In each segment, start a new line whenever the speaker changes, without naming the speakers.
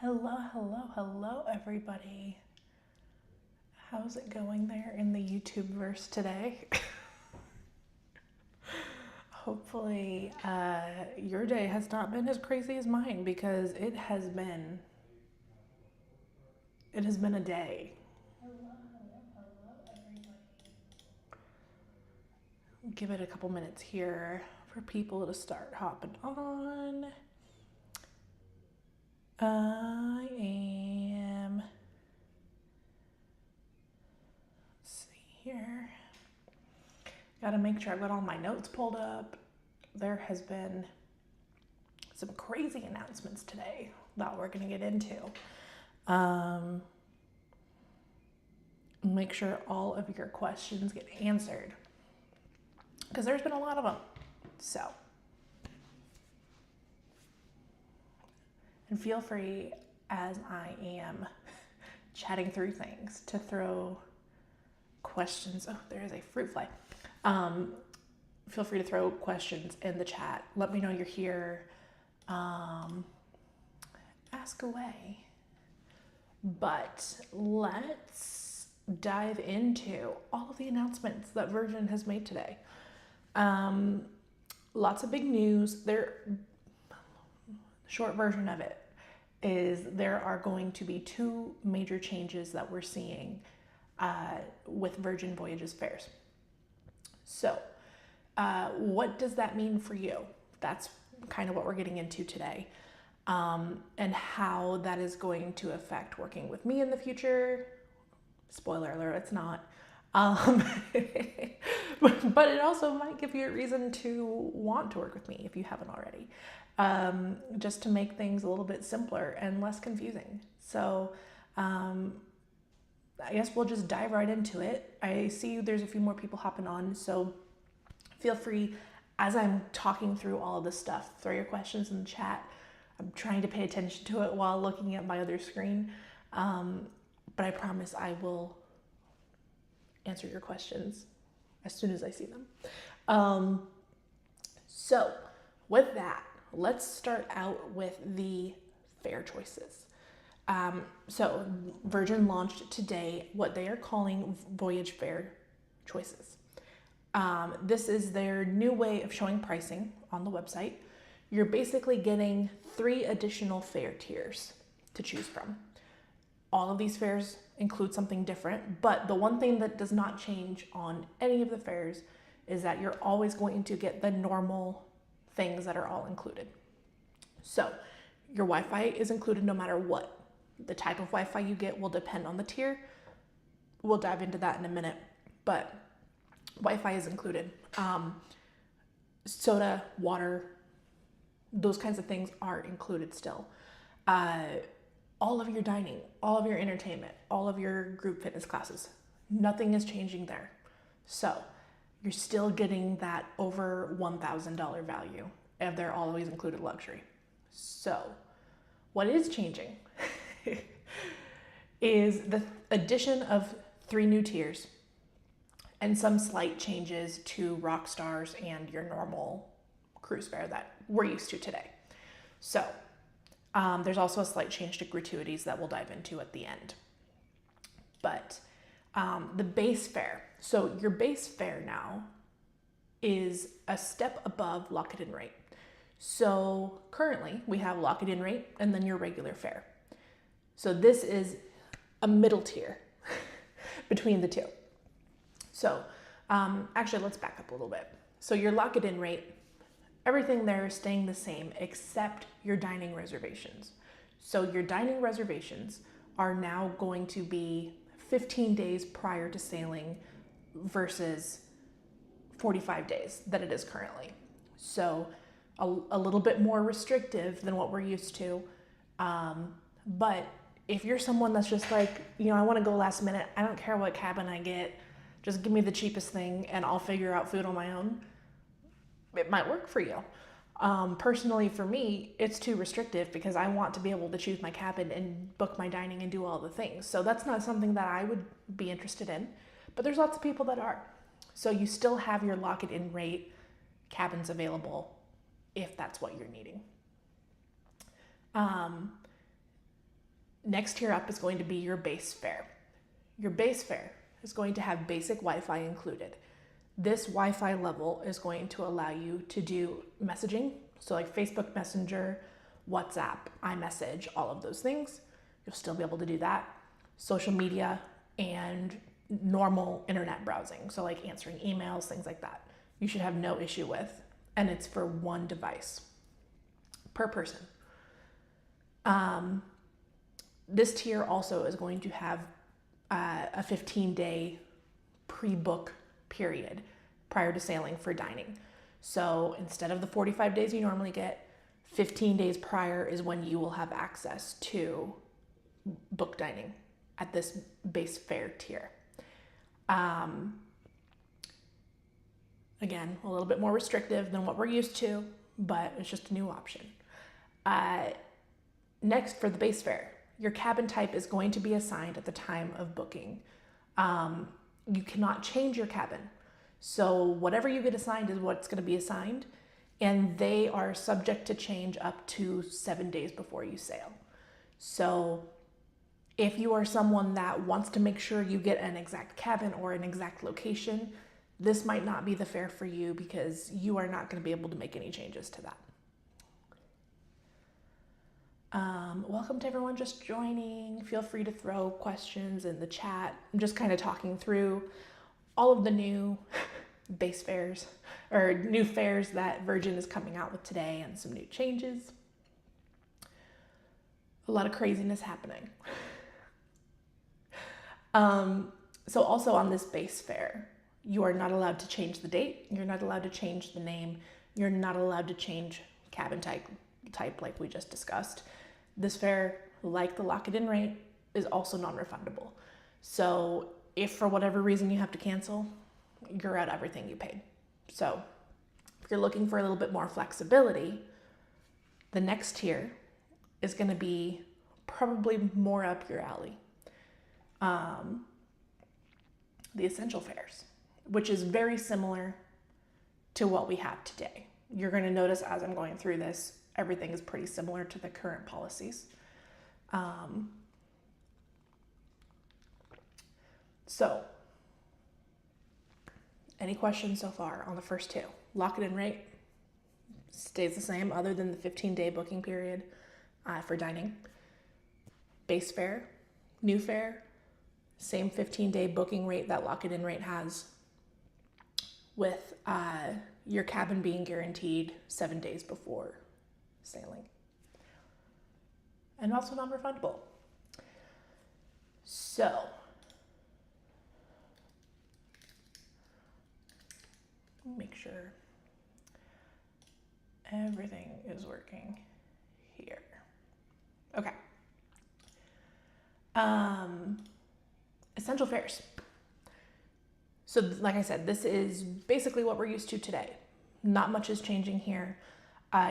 Hello, hello, hello, everybody. How's it going there in the YouTube verse today? Hopefully, your day has not been as crazy as mine because it has been a day. Give it a couple minutes here for people to start hopping on. I am. Let's see here. Gotta make sure I've got all my notes pulled up. There has been some crazy announcements today that we're gonna get into. Make sure all of your questions get answered because there's been a lot of them. So, and feel free as I am chatting through things to throw questions. Oh, there is a fruit fly. Feel free to throw questions in the chat. Let me know you're here. Ask away. But let's dive into all of the announcements that Virgin has made today. Lots of big news. Short version of it is there are going to be two major changes that we're seeing with Virgin Voyages fares. So, what does that mean for you? That's kind of what we're getting into today. And how that is going to affect working with me in the future. Spoiler alert, it's not. But it also might give you a reason to want to work with me if you haven't already. Just to make things a little bit simpler and less confusing. So I guess we'll just dive right into it. I see there's a few more people hopping on, so feel free as I'm talking through all of this stuff, throw your questions in the chat. I'm trying to pay attention to it while looking at my other screen. But I promise I will answer your questions as soon as I see them. So with that, let's start out with the fare choices. So Virgin launched today what they are calling voyage fare choices. This is their new way of showing pricing on the website. You're basically getting 3 additional fare tiers to choose from. All of these fares include something different, but the one thing that does not change on any of the fares is that you're always going to get the normal things that are all included. So your Wi-Fi is included no matter what. The type of Wi-Fi you get will depend on the tier. We'll dive into that in a minute, but Wi-Fi is included. Soda, water, those kinds of things are included still. All of your dining, all of your entertainment, all of your group fitness classes, nothing is changing there. So you're still getting that over $1,000 value of their always included luxury. So what is changing is the addition of 3 new tiers and some slight changes to rock stars and your normal cruise fare that we're used to today. So there's also a slight change to gratuities that we'll dive into at the end. But the base fare, so your base fare now is a step above lock-it-in rate. So currently we have lock-it-in rate and then your regular fare. So this is a middle tier between the two. So actually, let's back up a little bit. So your lock-it-in rate, everything there is staying the same except your dining reservations. So your dining reservations are now going to be 15 days prior to sailing versus 45 days that it is currently. So a little bit more restrictive than what we're used to. But if you're someone that's just like, I want to go last minute, I don't care what cabin I get, just give me the cheapest thing and I'll figure out food on my own, it might work for you. Personally, for me, it's too restrictive because I want to be able to choose my cabin and book my dining and do all the things. So that's not something that I would be interested in, but there's lots of people that are. So you still have your lock-it-in rate cabins available if that's what you're needing. Next tier up is going to be your base fare. Your base fare is going to have basic Wi-Fi included. This Wi-Fi level is going to allow you to do messaging, so like Facebook Messenger, WhatsApp, iMessage, all of those things. You'll still be able to do that. Social media and normal internet browsing, so like answering emails, things like that. You should have no issue with, and it's for one device per person. This tier also is going to have a 15-day pre-book period prior to sailing for dining. So instead of the 45 days you normally get, 15 days prior is when you will have access to book dining at this base fare tier. Again, a little bit more restrictive than what we're used to, but it's just a new option. Next, for the base fare, your cabin type is going to be assigned at the time of booking. You cannot change your cabin. So whatever you get assigned is what's going to be assigned, and they are subject to change up to 7 days before you sail. So if you are someone that wants to make sure you get an exact cabin or an exact location, this might not be the fare for you because you are not going to be able to make any changes to that. Welcome to everyone just joining. Feel free to throw questions in the chat. I'm just kind of talking through all of the new base fares or new fares that Virgin is coming out with today and some new changes. A lot of craziness happening. So also on this base fare, you are not allowed to change the date. You're not allowed to change the name. You're not allowed to change cabin type like we just discussed. This fare, like the lock-it-in rate, is also non-refundable. So if for whatever reason you have to cancel, you're out everything you paid. So if you're looking for a little bit more flexibility, the next tier is going to be probably more up your alley. The essential fares, which is very similar to what we have today. You're going to notice as I'm going through this, everything is pretty similar to the current policies. So, any questions so far on the first two? Lock-it-in rate stays the same other than the 15-day booking period for dining. Base fare, new fare, same 15-day booking rate that lock-it-in rate has, with your cabin being guaranteed 7 days before sailing. And also non-refundable. So, make sure everything is working here. Okay. Essential fares. So like I said, this is basically what we're used to today. Not much is changing here.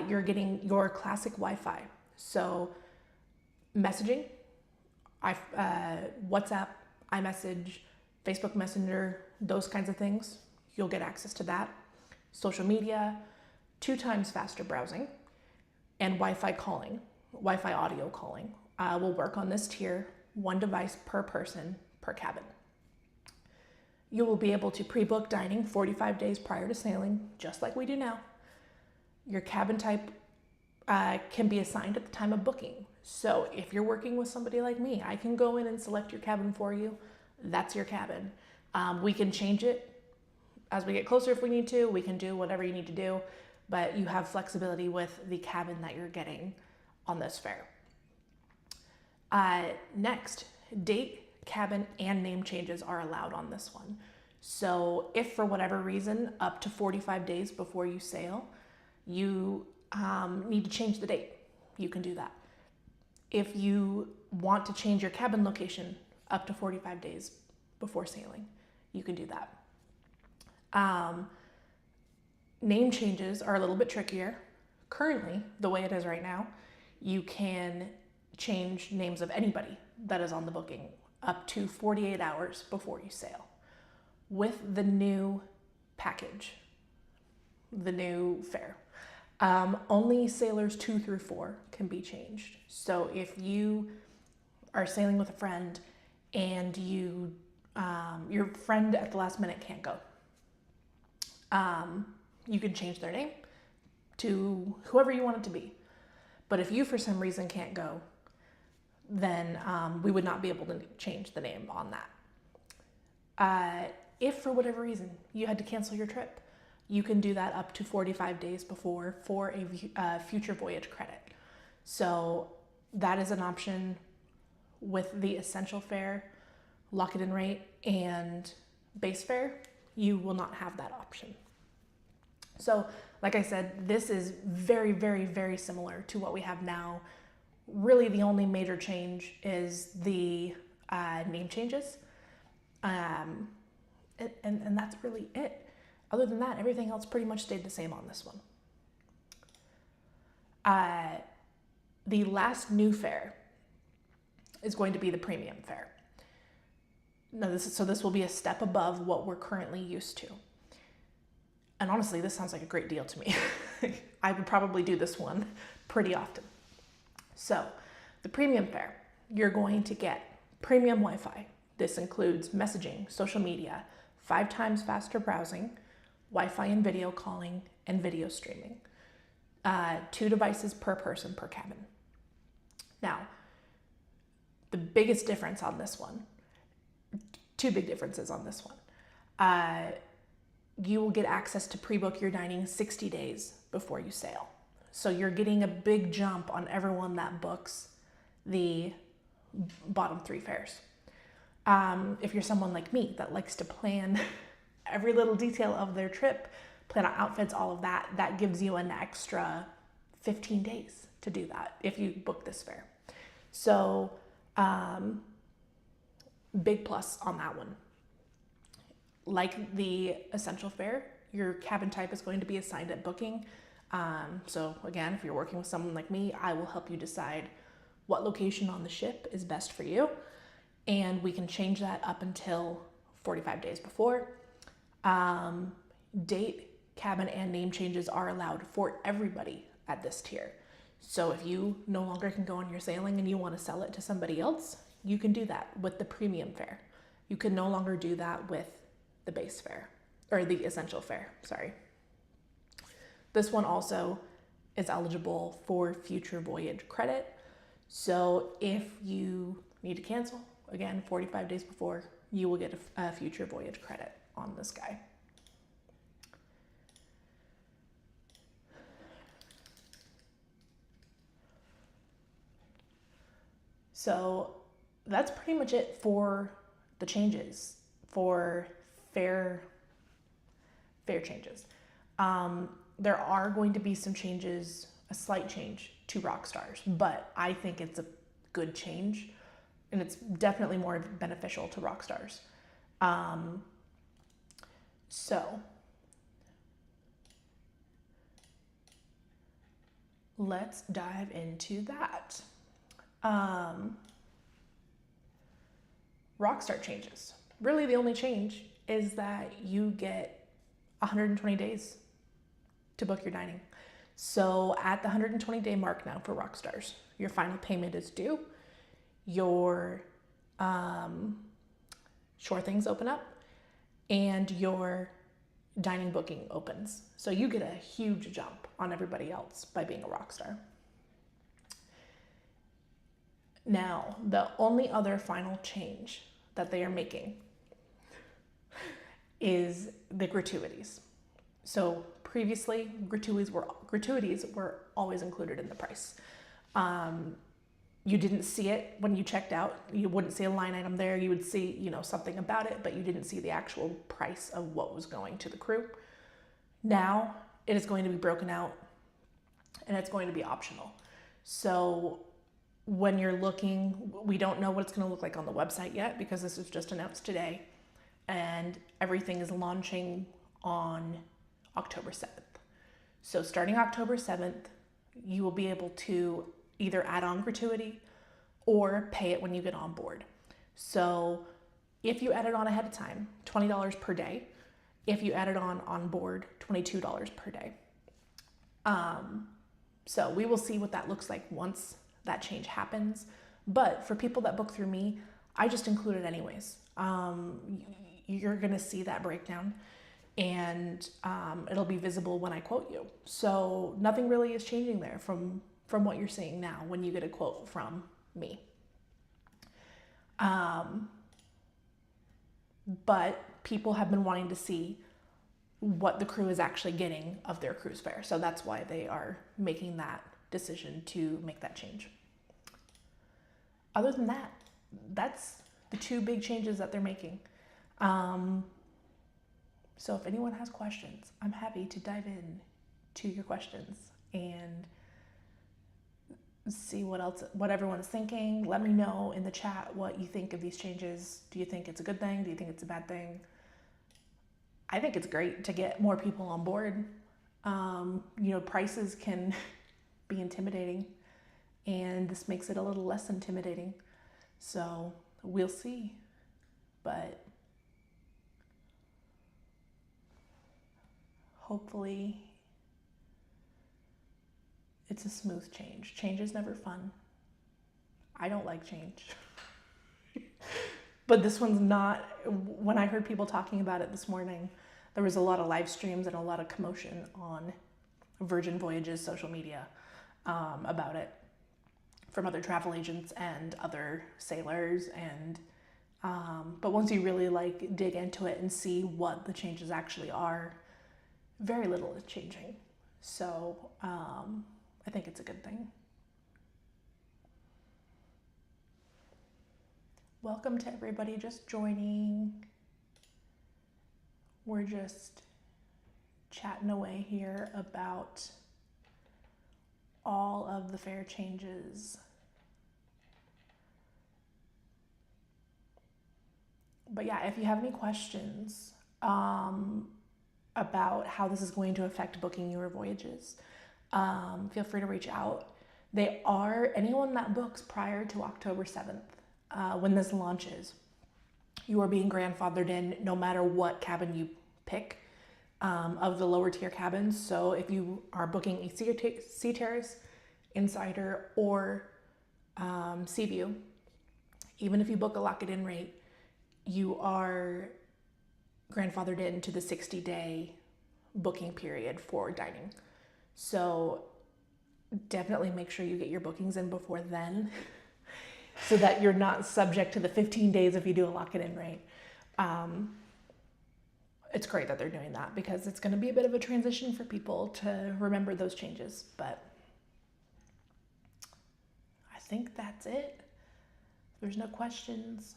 You're getting your classic Wi-Fi. So messaging, WhatsApp, iMessage, Facebook Messenger, those kinds of things, you'll get access to that. Social media, 2 times faster browsing, and Wi-Fi calling, Wi-Fi audio calling will work on this tier, 1 device per person per cabin. You will be able to pre-book dining 45 days prior to sailing, just like we do now. Your cabin type can be assigned at the time of booking. So if you're working with somebody like me, I can go in and select your cabin for you. That's your cabin. We can change it as we get closer if we need to. We can do whatever you need to do, but you have flexibility with the cabin that you're getting on this fare. Next, date, cabin, and name changes are allowed on this one. So if for whatever reason, up to 45 days before you sail, you need to change the date, you can do that. If you want to change your cabin location up to 45 days before sailing, you can do that. Name changes are a little bit trickier. Currently, the way it is right now, you can change names of anybody that is on the booking up to 48 hours before you sail. With the new package, the new fare, only sailors 2 through 4 can be changed. So if you are sailing with a friend and you your friend at the last minute can't go. You can change their name to whoever you want it to be. But if you for some reason can't go, then we would not be able to change the name on that. If for whatever reason you had to cancel your trip, you can do that up to 45 days before for a future voyage credit. So that is an option with the essential fare, lock-it-in rate, and base fare. You will not have that option. So like I said, this is very, very, very similar to what we have now. Really the only major change is the name changes. And that's really it. Other than that, everything else pretty much stayed the same on this one. The last new fare is going to be the premium fare. Now this will be a step above what we're currently used to. And honestly, this sounds like a great deal to me. I would probably do this one pretty often. So the premium fare, you're going to get premium Wi-Fi. This includes messaging, social media, 5 times faster browsing, Wi-Fi and video calling, and video streaming. 2 devices per person per cabin. Now, the biggest difference on this one, 2 big differences on this one. You will get access to pre-book your dining 60 days before you sail. So you're getting a big jump on everyone that books the bottom 3 fares. If you're someone like me that likes to plan every little detail of their trip, plan out outfits, all of that, that gives you an extra 15 days to do that if you book this fare. So big plus on that one. Like the essential fare, your cabin type is going to be assigned at booking. So again, if you're working with someone like me, I will help you decide what location on the ship is best for you. And we can change that up until 45 days before. Date, cabin, and name changes are allowed for everybody at this tier. So if you no longer can go on your sailing and you want to sell it to somebody else, you can do that with the premium fare. You can no longer do that with the base fare, or the essential fare, sorry. This one also is eligible for future voyage credit. So if you need to cancel, again, 45 days before, you will get a future voyage credit on this guy. So that's pretty much it for the changes, for fare changes. There are going to be some changes, a slight change to Rockstars, but I think it's a good change and it's definitely more beneficial to Rockstars. So let's dive into that. Rockstar changes. Really the only change is that you get 120 days to book your dining. So at the 120 day mark now for Rockstars, your final payment is due. Your shore things open up and your dining booking opens. So you get a huge jump on everybody else by being a Rockstar. Now, the only other final change that they are making is the gratuities. So previously, gratuities were always included in the price. You didn't see it when you checked out. You wouldn't see a line item there. You would see, something about it, but you didn't see the actual price of what was going to the crew. Now it is going to be broken out and it's going to be optional. So when you're looking, we don't know what it's going to look like on the website yet because this was just announced today, and everything is launching on October 7th. So starting October 7th, you will be able to either add on gratuity or pay it when you get on board. So if you add it on ahead of time, $20 per day. If you add it on board, $22 per day. So we will see what that looks like once that change happens, But for people that book through me, I just include it anyways. You're going to see that breakdown, and it'll be visible when I quote you. So nothing really is changing there from what you're seeing now when you get a quote from me. But people have been wanting to see what the crew is actually getting of their cruise fare. So that's why they are making that decision to make that change. Other than that, that's the two big changes that they're making. So if anyone has questions, I'm happy to dive in to your questions and see what everyone's thinking. Let me know in the chat what you think of these changes. Do you think it's a good thing? Do you think it's a bad thing? I think it's great to get more people on board. Prices can be intimidating, and this makes it a little less intimidating. So we'll see, but hopefully it's a smooth change. Change is never fun. I don't like change. But this one's not. When I heard people talking about it this morning, there was a lot of live streams and a lot of commotion on Virgin Voyages social media about it from other travel agents and other sailors. And but once you really dig into it and see what the changes actually are, very little is changing. So I think it's a good thing. Welcome to everybody just joining. We're just chatting away here about all of the fare changes. But yeah, if you have any questions about how this is going to affect booking your voyages, feel free to reach out. Anyone that books prior to October 7th, when this launches, you are being grandfathered in no matter what cabin you pick of the lower tier cabins. So if you are booking a Sea Terrace, Insider, or Sea View, even if you book a lock it in rate, you are grandfathered into the 60-day booking period for dining. So definitely make sure you get your bookings in before then so that you're not subject to the 15 days if you do a lock it in rate. It's great that they're doing that because it's going to be a bit of a transition for people to remember those changes. But I think that's it. There's no questions.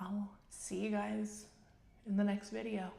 I'll see you guys in the next video.